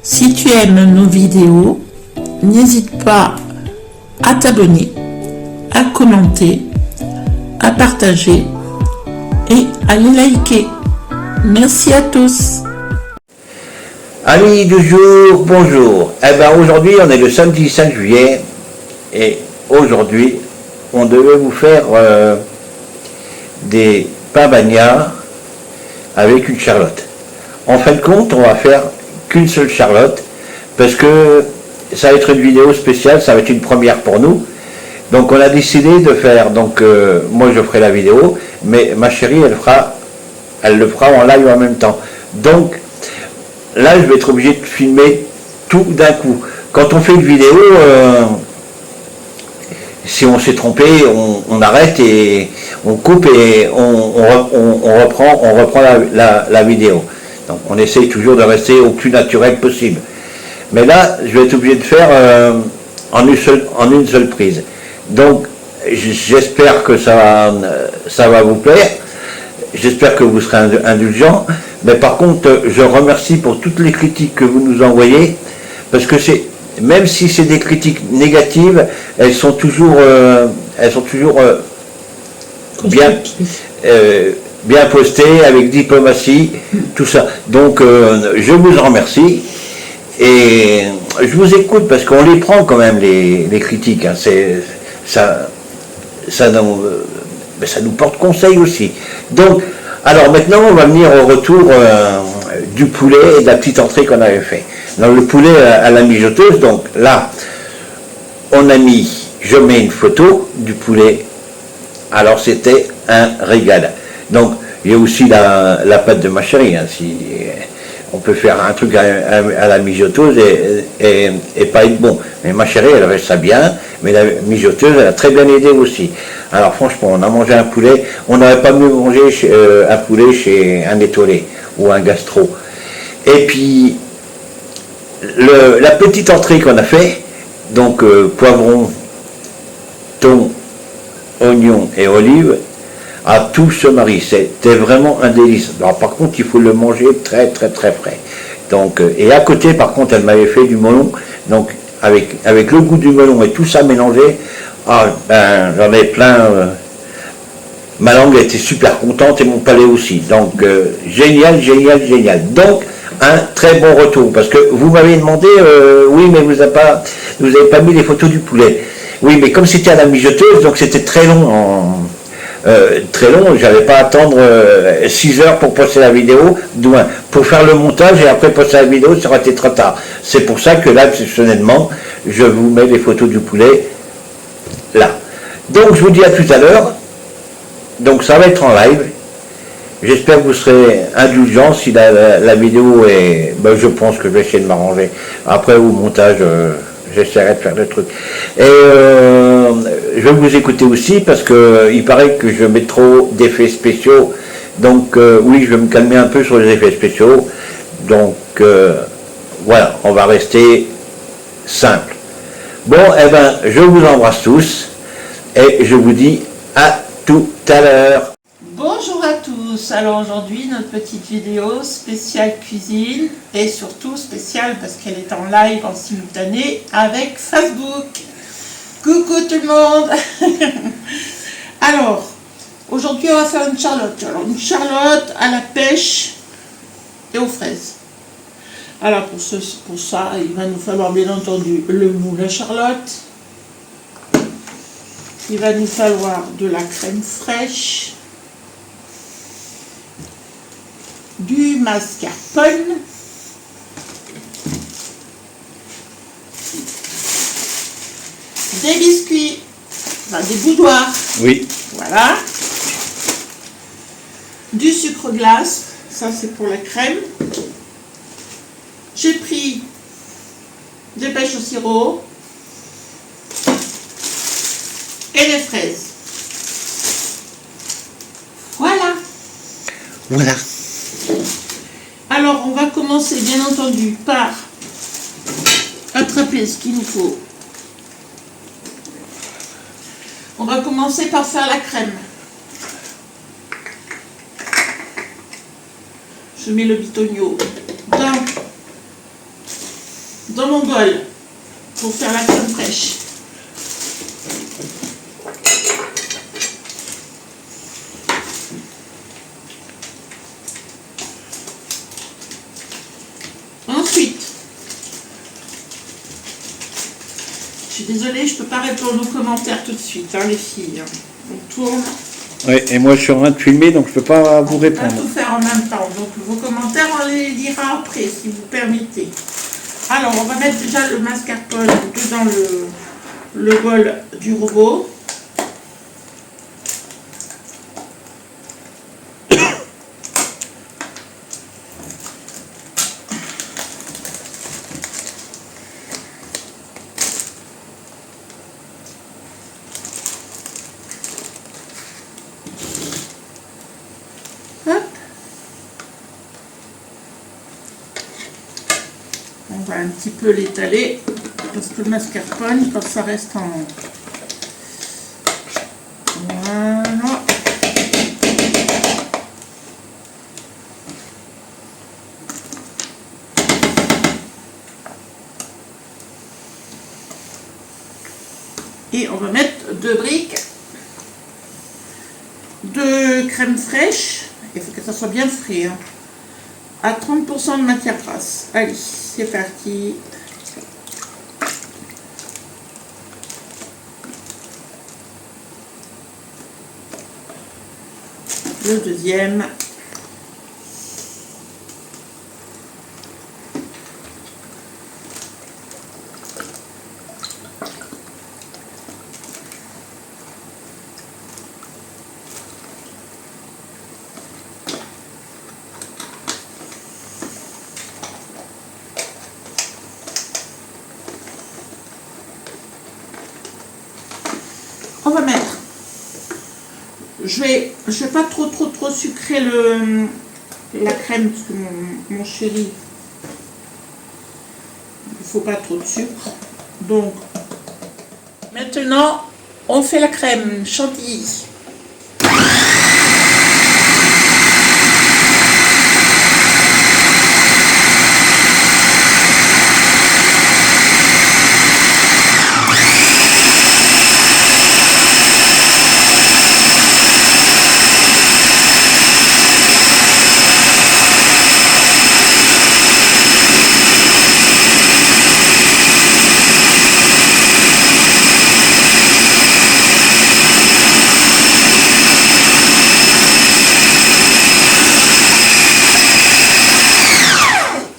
Si tu aimes nos vidéos, n'hésite pas à t'abonner, à commenter, à partager et à les liker. Merci à tous. Amis du jour, bonjour. Aujourd'hui on est le samedi 5 juillet et aujourd'hui on devait vous faire des pains bagnards avec une charlotte. En fin de compte, on va faire qu'une seule charlotte parce que ça va être une vidéo spéciale, ça va être une première pour nous. Donc on a décidé de faire, moi je ferai la vidéo, mais ma chérie elle le fera en live en même temps. Donc là je vais être obligé de filmer tout d'un coup. Quand on fait une vidéo, si on s'est trompé, on arrête et on coupe et on reprend la vidéo. Donc on essaye toujours de rester au plus naturel possible. Mais là, je vais être obligé de faire en une seule prise. Donc j'espère que ça va vous plaire. J'espère que vous serez indulgents. Mais par contre, je remercie pour toutes les critiques que vous nous envoyez. Parce que même si c'est des critiques négatives, elles sont toujours bien postées, avec diplomatie, tout ça. Donc je vous en remercie. Et je vous écoute parce qu'on les prend quand même, les critiques. Hein. Ça nous porte conseil aussi. Donc, alors maintenant, on va venir au retour du poulet et de la petite entrée qu'on avait fait. Dans le poulet à la mijoteuse, donc là, je mets une photo du poulet. Alors c'était un régal. Donc, il y a aussi la pâte de ma chérie. Hein, si on peut faire un truc à la mijoteuse et pas être bon. Mais ma chérie, elle reste ça bien, mais la mijoteuse, elle a très bien aidé aussi. Alors franchement, on a mangé un poulet, on n'aurait pas mieux mangé un poulet chez un étoilé ou un gastro. Et puis, la petite entrée qu'on a fait, donc poivron, thon, oignon et olive, à tout se marie. C'était vraiment un délice. Alors, par contre, il faut le manger très très très frais. Donc, et à côté, par contre, elle m'avait fait du melon. Donc, avec le goût du melon et tout ça mélangé, j'en ai plein. Ma langue était super contente et mon palais aussi. Donc, génial, génial, génial. Donc, un très bon retour. Parce que vous m'avez demandé, oui, mais vous n'avez pas mis les photos du poulet. Oui, mais comme c'était à la mijoteuse, donc c'était très long j'avais pas à attendre 6 heures pour poster la vidéo, pour faire le montage et après poster la vidéo, ça aurait été trop tard. C'est pour ça que là, exceptionnellement, je vous mets les photos du poulet là. Donc je vous dis à tout à l'heure. Donc ça va être en live. J'espère que vous serez indulgents si la vidéo est... je pense que je vais essayer de m'arranger. Après au montage... j'essaierai de faire le truc. Et je vais vous écouter aussi parce que il paraît que je mets trop d'effets spéciaux. Donc oui, je vais me calmer un peu sur les effets spéciaux. Donc voilà, on va rester simple. Bon, je vous embrasse tous et je vous dis à tout à l'heure. Bonjour à tous. Alors aujourd'hui notre petite vidéo spéciale cuisine et surtout spéciale parce qu'elle est en live en simultané avec Facebook. Coucou tout le monde. Alors aujourd'hui on va faire une charlotte. Alors une charlotte à la pêche et aux fraises. Alors pour ça il va nous falloir bien entendu le moule à charlotte. Il va nous falloir de la crème fraîche, du mascarpone, des biscuits, enfin des boudoirs, Oui. voilà, du sucre glace, ça c'est pour la crème. J'ai pris des pêches au sirop et des fraises. Voilà. Voilà. Alors, on va commencer, bien entendu, par attraper ce qu'il nous faut. On va commencer par faire la crème. Je mets le bitonio dans dans mon bol pour faire la crème fraîche. Ensuite, je suis désolée, je ne peux pas répondre aux commentaires tout de suite, hein, les filles. On tourne. Oui, et moi je suis en train de filmer, donc je ne peux pas vous On ne peut répondre. pas tout faire en même temps. Donc vos commentaires, on les lira après, si vous permettez. Alors, on va mettre déjà le mascarpone dans le bol du robot. Hop. On va un petit peu l'étaler parce que le mascarpone, quand ça reste en... Voilà. Et on va mettre 2 briques de crème fraîche. Il faut que ça soit bien frais. Hein. À 30% de matière grasse. Allez, c'est parti. Le deuxième. On va mettre, je vais pas trop sucrer la crème parce que mon chéri, il faut pas trop de sucre. Donc maintenant on fait la crème chantilly.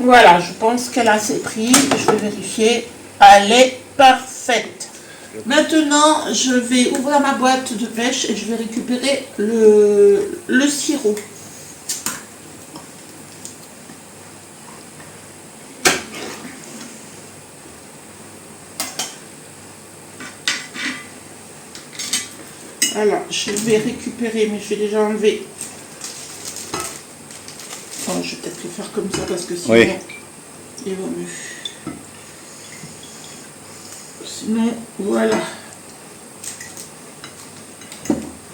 Voilà, je pense qu'elle a assez pris. Je vais vérifier. Elle est parfaite. Maintenant, je vais ouvrir ma boîte de pêche et je vais récupérer le sirop. Alors, je vais récupérer, mais je vais déjà enlever. Bon, je vais peut-être le faire comme ça parce que sinon, oui. Il vaut mieux. Sinon, voilà.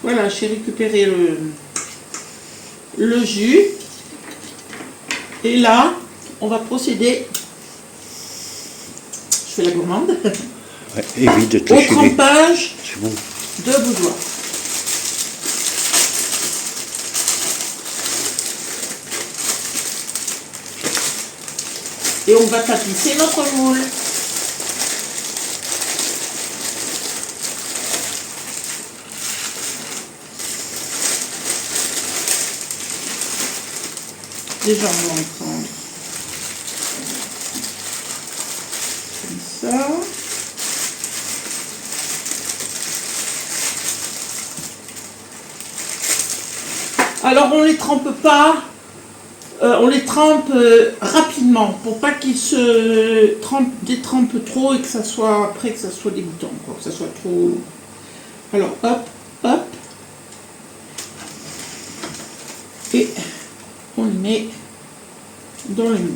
Voilà, j'ai récupéré le jus. Et là, on va procéder. Je fais la gourmande. Ouais, évite de au trempage bon. de boudoir. Et on va tapisser notre moule. Déjà, on va en prendre comme ça. Alors, on les trempe pas. On les trempe rapidement pour pas qu'ils se détrempent trop et que ça soit après que ça soit dégoûtant, quoi, que ça soit trop. Alors hop, hop, et on les met dans le moule.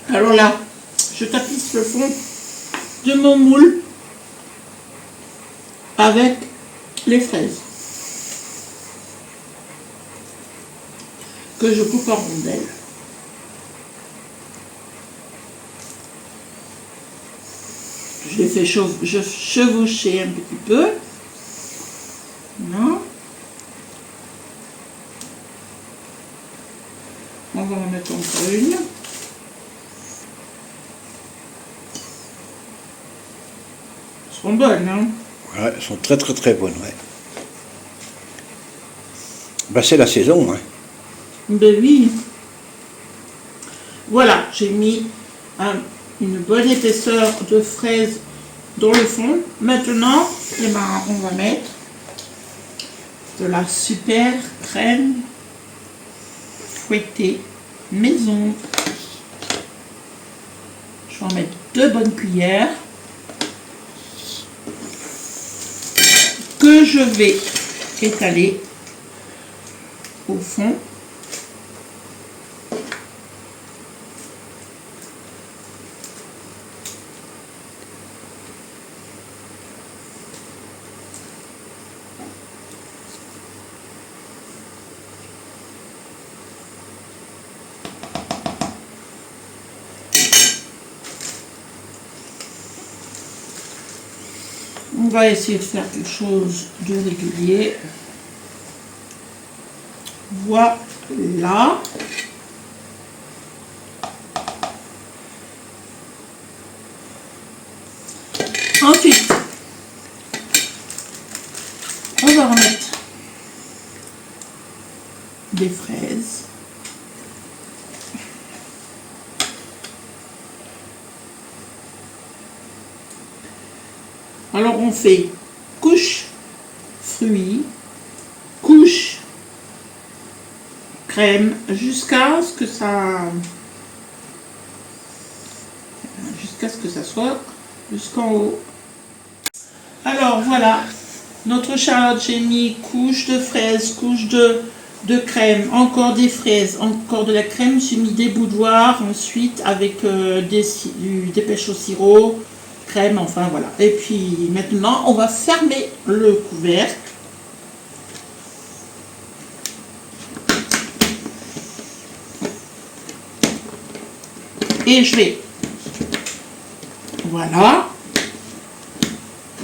Alors là, je tapisse le fond de mon moule avec les fraises. que je coupe en rondelles. Je les fais chevaucher un petit peu. Non. On va en mettre encore une. Elles sont bonnes, hein? Ouais, elles sont très très très bonnes, ouais. Bah, c'est la saison, hein. Ben oui. Voilà, j'ai mis une bonne épaisseur de fraise dans le fond. Maintenant, eh ben, on va mettre de la super crème fouettée maison. Je vais en mettre 2 bonnes cuillères que je vais étaler au fond. On va essayer de faire quelque chose de régulier. Voilà. Ensuite, on va remettre des fraises. Alors on fait couche fruits, couche crème jusqu'à ce que ça soit jusqu'en haut. Alors voilà, notre Charlotte, j'ai mis couche de fraises, couche de crème, encore des fraises, encore de la crème, j'ai mis des boudoirs ensuite avec des pêches au sirop, crème, enfin voilà. Et puis maintenant on va fermer le couvercle. Et je vais, voilà,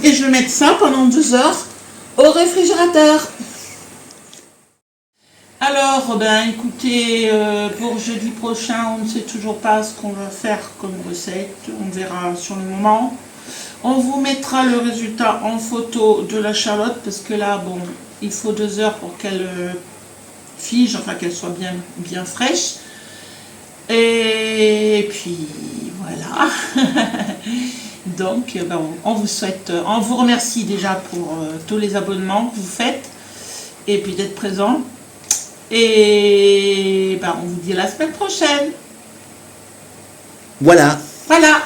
et je vais mettre ça pendant 2 heures au réfrigérateur. Alors, ben écoutez, pour jeudi prochain, on ne sait toujours pas ce qu'on va faire comme recette, on verra sur le moment. On vous mettra le résultat en photo de la Charlotte, parce que là, bon, il faut 2 heures pour qu'elle fige, enfin qu'elle soit bien fraîche. Et puis voilà. Donc ben, on vous remercie déjà pour tous les abonnements que vous faites et puis d'être présents. Et ben, on vous dit à la semaine prochaine. Voilà. Voilà.